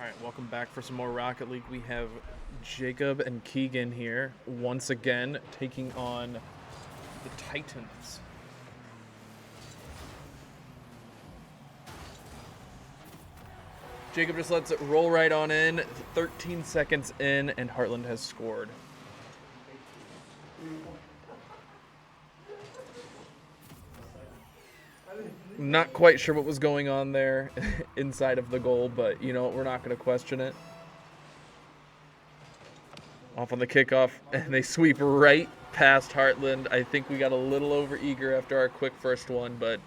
All right, welcome back for some more Rocket League. We have Jacob and Keegan here once again taking on the Titans. Jacob just lets it roll right on in. 13 seconds in, and Heartland has scored. Not quite sure what was going on there inside of the goal, but you know, we're not going to question it. Off on the kickoff, and they sweep right past Heartland. I think we got a little over eager after our quick first one, but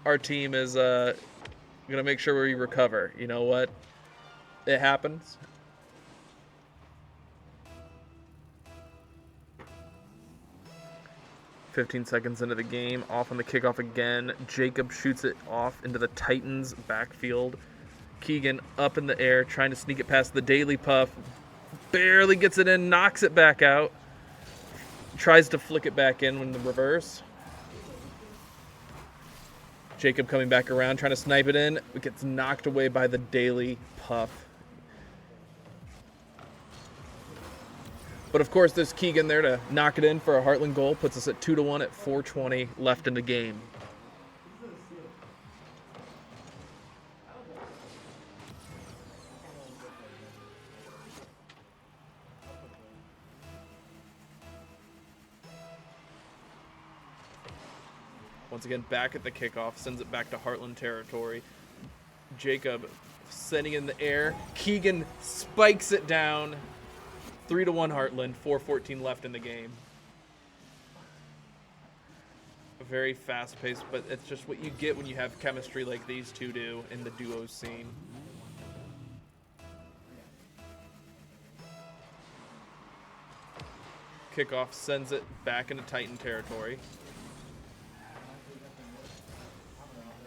our team is going to make sure we recover. You know what? It happens. "15 seconds into the game, off on the kickoff again. Jacob shoots it off into the Titans' backfield. Keegan up in the air, trying to sneak it past the Daily Puff. Barely gets it in, knocks it back out. Tries to flick it back in when the reverse. Jacob coming back around, trying to snipe it in. It gets knocked away by the Daily Puff. But of course, there's Keegan there to knock it in for a Heartland goal. Puts us at 2-1 at 4:20 left in the game. Once again, back at the kickoff, sends it back to Heartland territory. Jacob sending it in the air. Keegan spikes it down. 3-1 Heartland, 4:14 left in the game. Very fast paced, but it's just what you get when you have chemistry like these two do in the duos scene. Kickoff sends it back into Titan territory.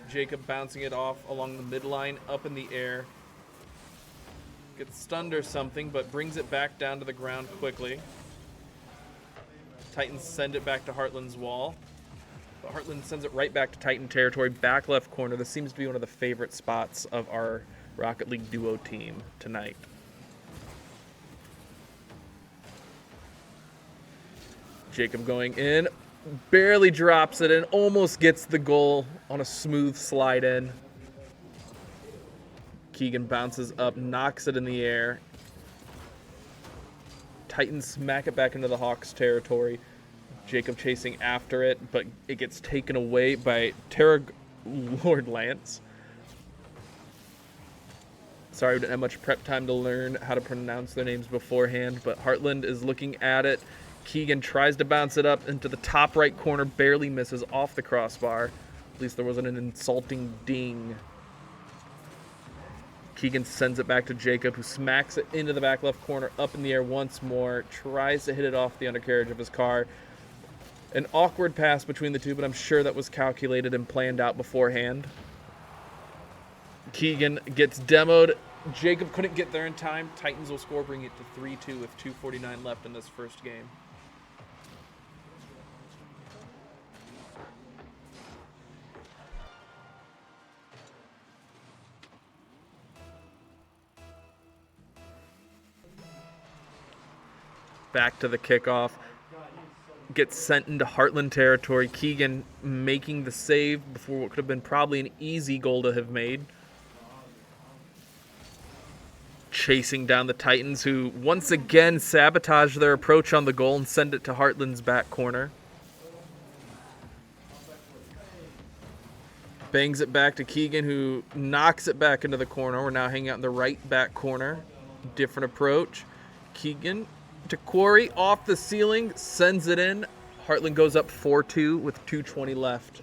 Jacob bouncing it off along the midline, up in the air. Gets stunned or something, but brings it back down to the ground quickly. Titans send it back to Heartland's wall. But Heartland sends it right back to Titan territory, back left corner. This seems to be one of the favorite spots of our Rocket League duo team tonight. Jacob going in. Barely drops it in, almost gets the goal on a smooth slide in. Keegan bounces up, knocks it in the air. Titans smack it back into the Hawks territory. Jacob chasing after it, but it gets taken away by Lord Lance. Sorry, we didn't have much prep time to learn how to pronounce their names beforehand, but Heartland is looking at it. Keegan tries to bounce it up into the top right corner, barely misses off the crossbar. At least there wasn't an insulting ding. Keegan sends it back to Jacob, who smacks it into the back left corner, up in the air once more, tries to hit it off the undercarriage of his car. An awkward pass between the two, but I'm sure that was calculated and planned out beforehand. Keegan gets demoed. Jacob couldn't get there in time. Titans will score, bringing it to 3-2 with 2:49 left in this first game. Back to the kickoff. Gets sent into Heartland territory. Keegan making the save before what could have been probably an easy goal to have made. Chasing down the Titans, who once again sabotage their approach on the goal and send it to Heartland's back corner. Bangs it back to Keegan, who knocks it back into the corner. We're now hanging out in the right back corner. Different approach. Keegan to Quarry, off the ceiling, sends it in. Heartland goes up 4-2 with 2:20 left.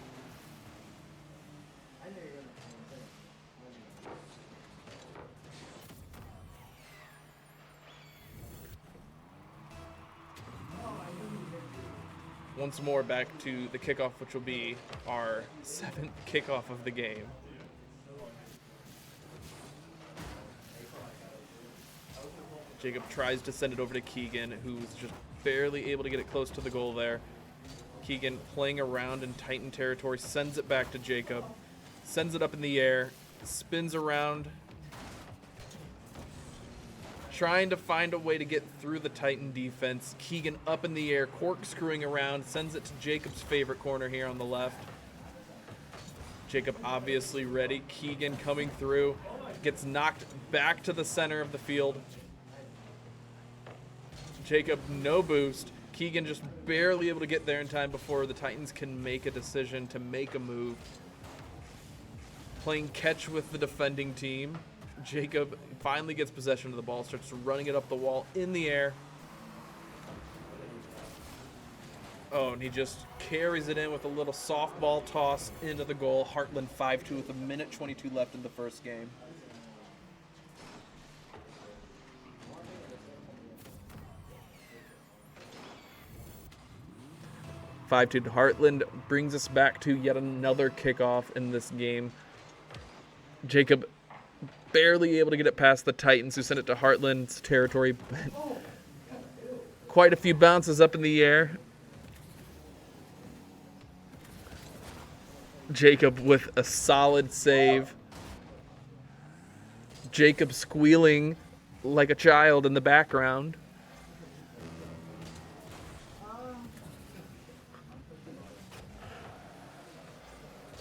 Once more back to the kickoff, which will be our 7th kickoff of the game. Jacob tries to send it over to Keegan, who's just barely able to get it close to the goal there. Keegan playing around in Titan territory, sends it back to Jacob, sends it up in the air, spins around trying to find a way to get through the Titan defense. Keegan up in the air, corkscrewing around, sends it to Jacob's favorite corner here on the left. Jacob obviously ready. Keegan coming through, gets knocked back to the center of the field. Jacob, no boost. Keegan just barely able to get there in time before the Titans can make a decision to make a move. Playing catch with the defending team. Jacob finally gets possession of the ball, starts running it up the wall in the air. Oh, and he just carries it in with a little softball toss into the goal. Heartland 5-2 with 1:22 left in the first game. (5-2) to Heartland brings us back to yet another kickoff in this game. Jacob barely able to get it past the Titans, who sent it to Heartland's territory. But quite a few bounces up in the air. Jacob with a solid save. Jacob squealing like a child in the background.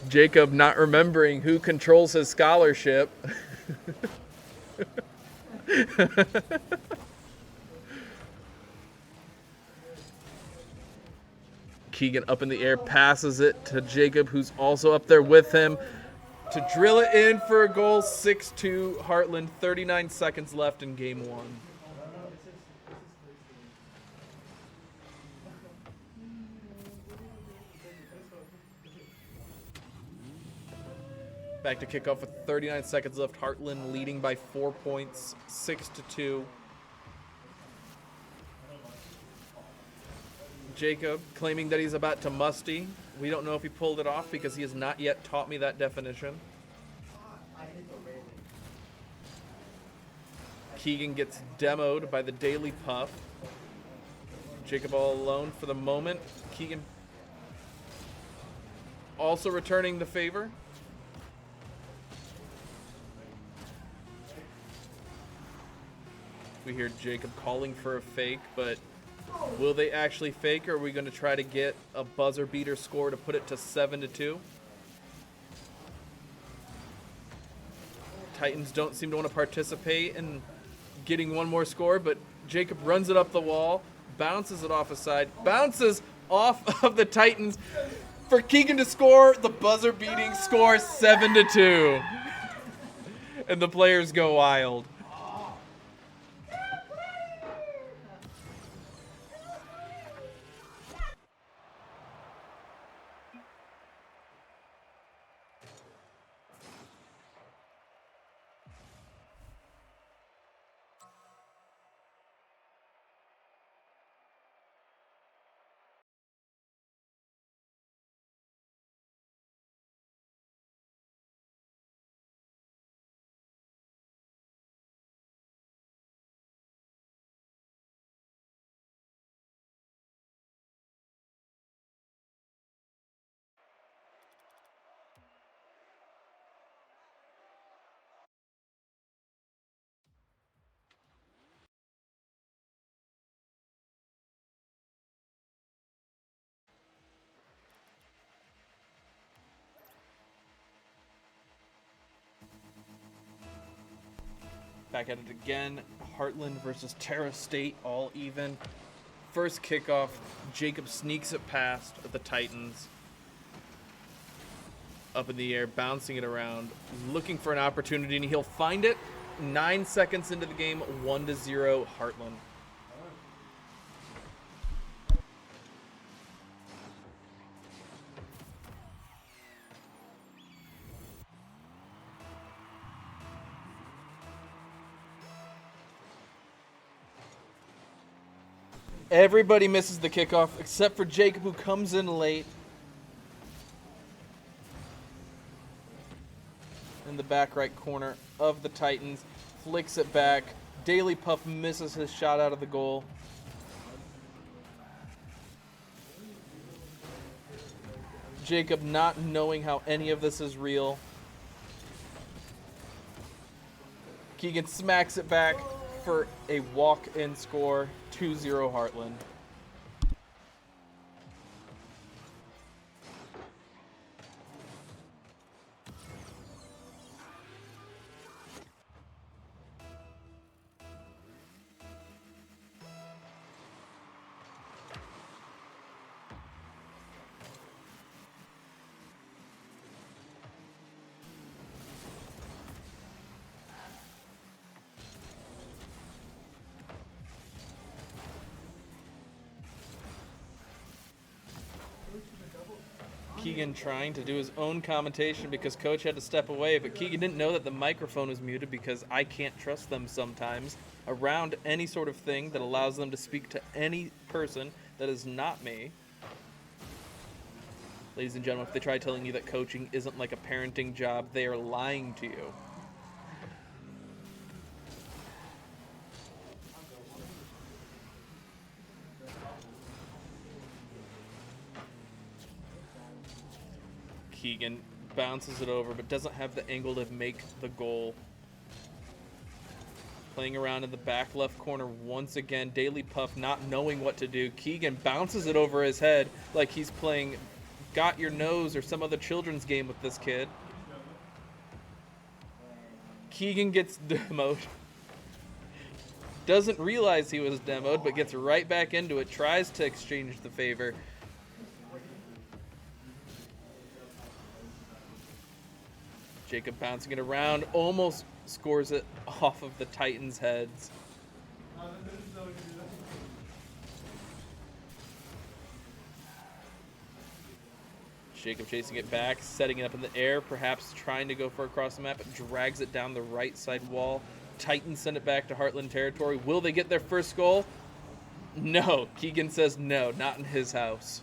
Jacob not remembering who controls his scholarship. Keegan up in the air, passes it to Jacob, who's also up there with him, to drill it in for a goal. 6-2 Heartland, 39 seconds left in game one. Back to kickoff with 39 seconds left. Heartland leading by 4 points, 6-2. Jacob claiming that he's about to musty. We don't know if he pulled it off because he has not yet taught me that definition. Keegan gets demoed by the Daily Puff. Jacob all alone for the moment. Keegan also returning the favor. We hear Jacob calling for a fake, but will they actually fake, or are we going to try to get a buzzer beater score to put it to 7-2? Titans don't seem to want to participate in getting one more score, but Jacob runs it up the wall, bounces it off a side, bounces off of the Titans for Keegan to score the buzzer beating score, 7-2. And the players go wild. Back at it again. Heartland versus Terra State, all even. First kickoff, Jacob sneaks it past the Titans. Up in the air, bouncing it around, looking for an opportunity, and he'll find it. 9 seconds into the game, 1-0 Heartland. Everybody misses the kickoff except for Jacob, who comes in late. In the back right corner of the Titans, flicks it back. Daily Puff misses his shot out of the goal. Jacob not knowing how any of this is real. Keegan smacks it back. for a walk-in score, 2-0 Heartland. Keegan trying to do his own commentation because coach had to step away, but Keegan didn't know that the microphone was muted because I can't trust them sometimes around any sort of thing that allows them to speak to any person that is not me. Ladies and gentlemen, if they try telling you that coaching isn't like a parenting job, they are lying to you. Keegan bounces it over, but doesn't have the angle to make the goal. Playing around in the back left corner once again. Daily Puff not knowing what to do. Keegan bounces it over his head like he's playing Got Your Nose or some other children's game with this kid. Keegan gets demoed. Doesn't realize he was demoed, but gets right back into it. Tries to exchange the favor. Jacob bouncing it around, almost scores it off of the Titans' heads. Jacob chasing it back, setting it up in the air, perhaps trying to go for across the map, but drags it down the right side wall. Titans send it back to Heartland territory. Will they get their first goal? No. Keegan says no, not in his house.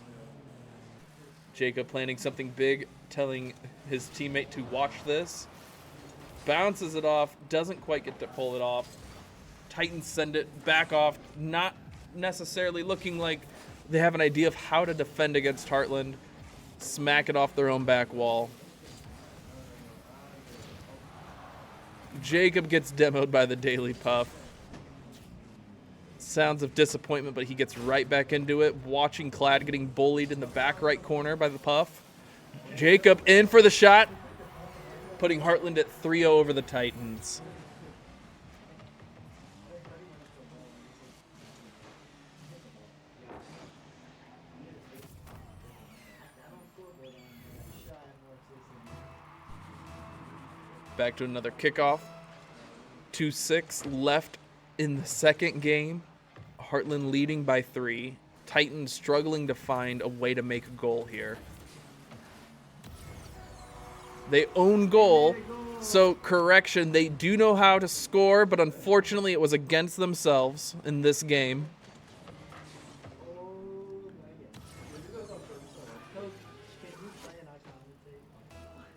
Jacob planning something big, telling his teammate to watch this. Bounces it off, doesn't quite get to pull it off. Titans send it back off, not necessarily looking like they have an idea of how to defend against Heartland. Smack it off their own back wall. Jacob gets demoed by the Daily Puff. Sounds of disappointment, but he gets right back into it. Watching Clad getting bullied in the back right corner by the Puff. Jacob in for the shot, putting Heartland at 3-0 over the Titans. Back to another kickoff. 2-6 left in the second game. Heartland leading by 3. Titans struggling to find a way to make a goal here. They own goal, so correction, they do know how to score, but unfortunately it was against themselves in this game.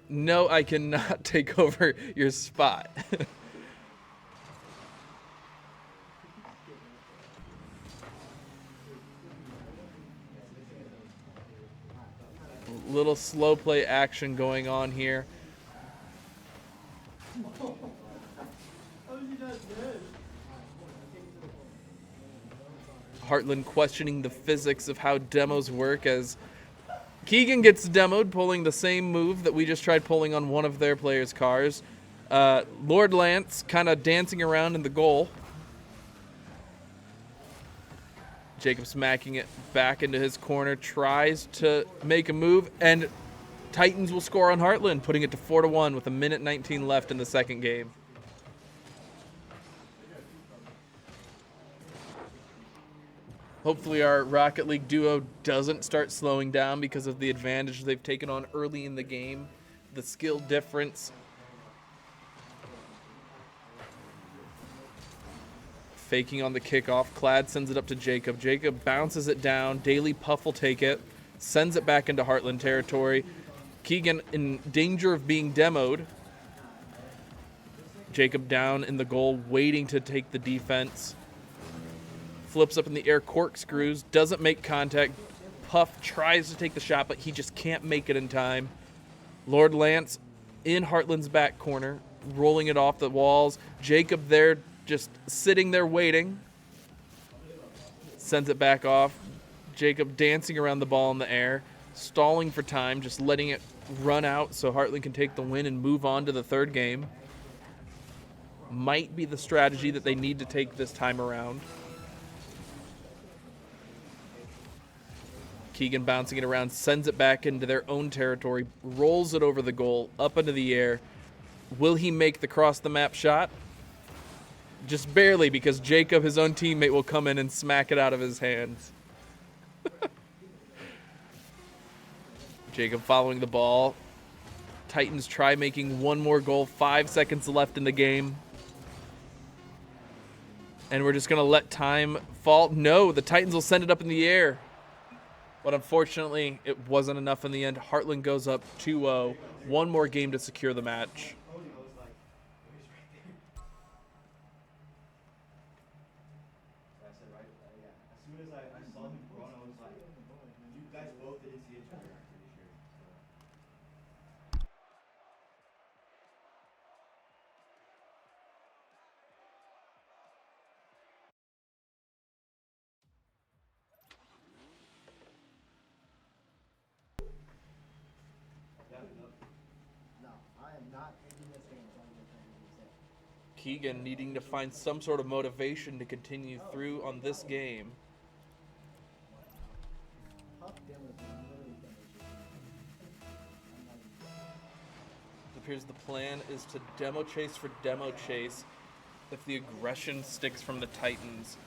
No, I cannot take over your spot. Little slow play action going on here. Heartland questioning the physics of how demos work as Keegan gets demoed, pulling the same move that we just tried pulling on one of their players' cars. Lord Lance kind of dancing around in the goal. Jacob smacking it back into his corner, tries to make a move, and Titans will score on Heartland, putting it to 4-1 with 1:19 left in the second game. Hopefully our Rocket League duo doesn't start slowing down because of the advantage they've taken on early in the game, the skill difference. Faking on the kickoff. Clad sends it up to Jacob. Jacob bounces it down. Daily Puff will take it. Sends it back into Heartland territory. Keegan in danger of being demoed. Jacob down in the goal, waiting to take the defense. Flips up in the air, corkscrews, doesn't make contact. Puff tries to take the shot, but he just can't make it in time. Lord Lance in Heartland's back corner, rolling it off the walls. Jacob there just sitting there waiting. Sends it back off. Jacob dancing around the ball in the air, stalling for time, just letting it run out so Heartland can take the win and move on to the third game. Might be the strategy that they need to take this time around. Keegan bouncing it around, sends it back into their own territory, rolls it over the goal, up into the air. Will he make the cross-the-map shot? Just barely, because Jacob, his own teammate, will come in and smack it out of his hands. Jacob following the ball. Titans try making one more goal. 5 seconds left in the game. And we're just going to let time fall. No, the Titans will send it up in the air. But unfortunately, it wasn't enough in the end. Heartland goes up 2-0. One more game to secure the match. Keegan needing to find some sort of motivation to continue through on this game. It appears the plan is to demo chase for demo chase if the aggression sticks from the Titans.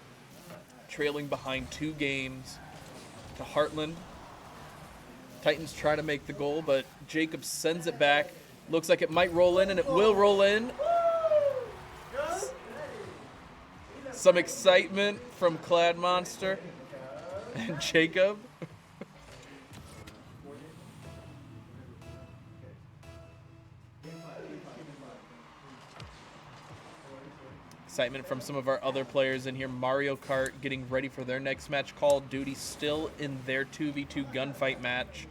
Trailing behind 2 games to Heartland. Titans try to make the goal, but Jacob sends it back. Looks like it might roll in, and it will roll in. Some excitement from Clad Monster and Jacob. Excitement from some of our other players in here. Mario Kart getting ready for their next match. Call of Duty still in their 2v2 gunfight match.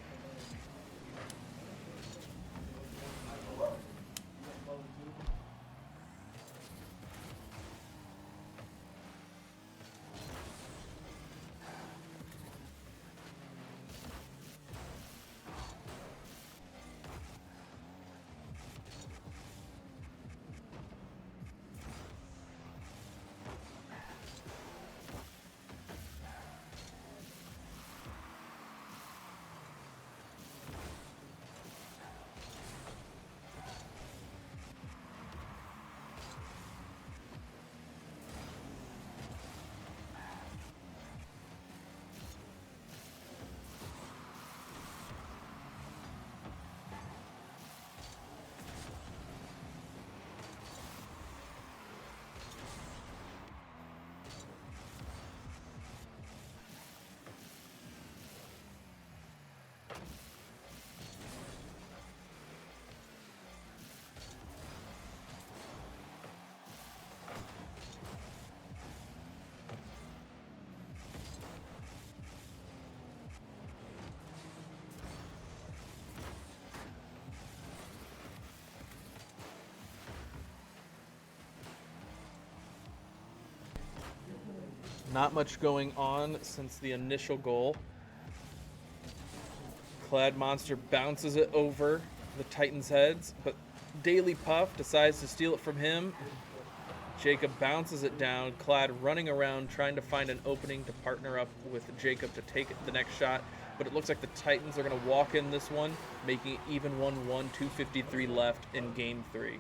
Not much going on since the initial goal. Clad Monster bounces it over the Titans' heads, but Daily Puff decides to steal it from him. Jacob bounces it down. Clad running around trying to find an opening to partner up with Jacob to take the next shot, but it looks like the Titans are going to walk in this one, making it even 1-1, 2:53 left in Game 3.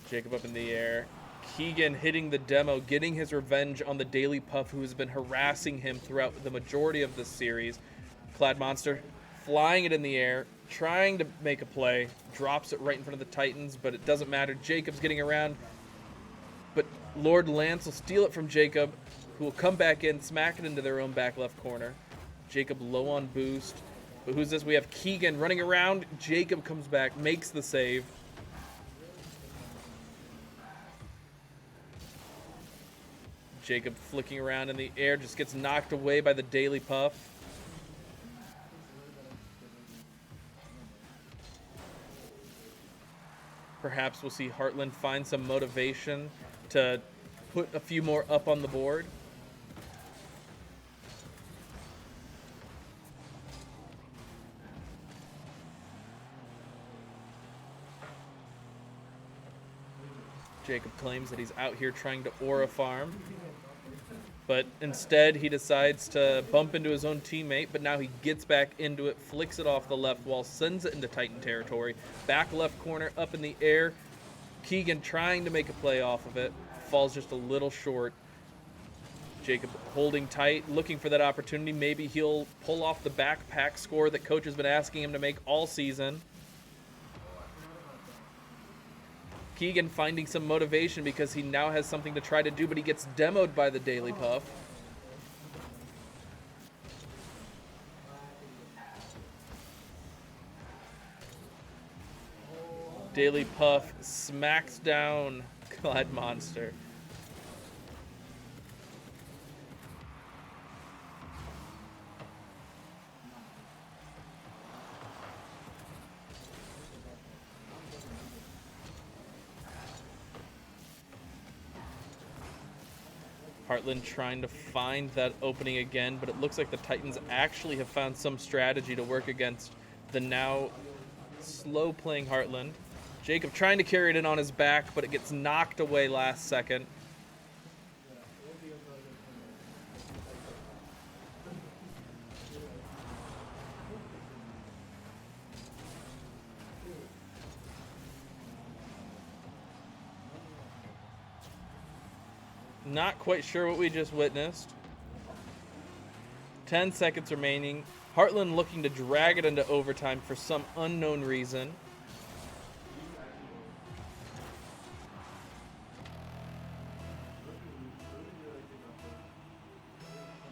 Jacob up in the air. Keegan hitting the demo, getting his revenge on the Daily Puff, who has been harassing him throughout the majority of this series. Clad Monster flying it in the air, trying to make a play, drops it right in front of the Titans, but it doesn't matter. Jacob's getting around, but Lord Lance will steal it from Jacob, who will come back in, smack it into their own back left corner. Jacob low on boost, But who's this? We have Keegan running around. Jacob comes back, makes the save. Jacob flicking around in the air, just gets knocked away by the Daily Puff. Perhaps we'll see Heartland find some motivation to put a few more up on the board. Jacob claims that he's out here trying to aura farm, but instead he decides to bump into his own teammate, but now he gets back into it, flicks it off the left wall, sends it into Titan territory. Back left corner, up in the air. Keegan trying to make a play off of it, falls just a little short. Jacob holding tight, looking for that opportunity. Maybe he'll pull off the backpack score that coach has been asking him to make all season. Keegan finding some motivation because he now has something to try to do, but he gets demoed by the Daily Puff. Daily Puff smacks down Glide Monster. Heartland trying to find that opening again, but it looks like the Titans actually have found some strategy to work against the now slow playing Heartland. Jacob trying to carry it in on his back, but it gets knocked away last second. Not quite sure what we just witnessed. 10 seconds remaining. Heartland looking to drag it into overtime for some unknown reason.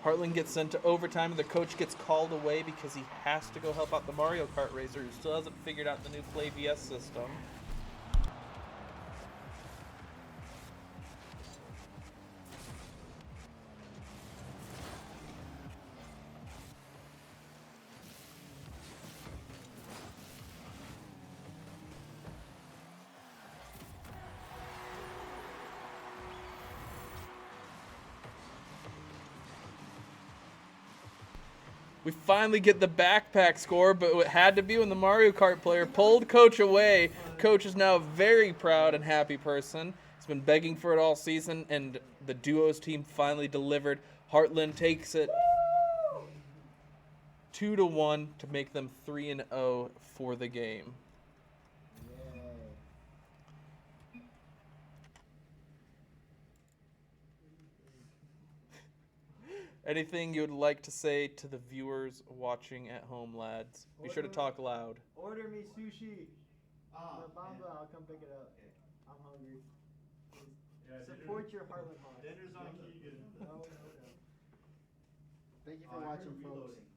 Heartland gets sent to overtime, and the coach gets called away because he has to go help out the Mario Kart racer who still hasn't figured out the new Play VS system. We finally get the backpack score, but it had to be when the Mario Kart player pulled Coach away. Coach is now a very proud and happy person. He's been begging for it all season, and the duos team finally delivered. Heartland takes it 2-1 to make them 3-0 for the game. Anything you would like to say to the viewers watching at home, lads? Be sure to talk loud. Order me sushi. La Bamba, I'll come pick it up. I'm hungry. Yeah, support your Heartland Hawks. Dinner's on Keegan. No. Thank you for watching, folks.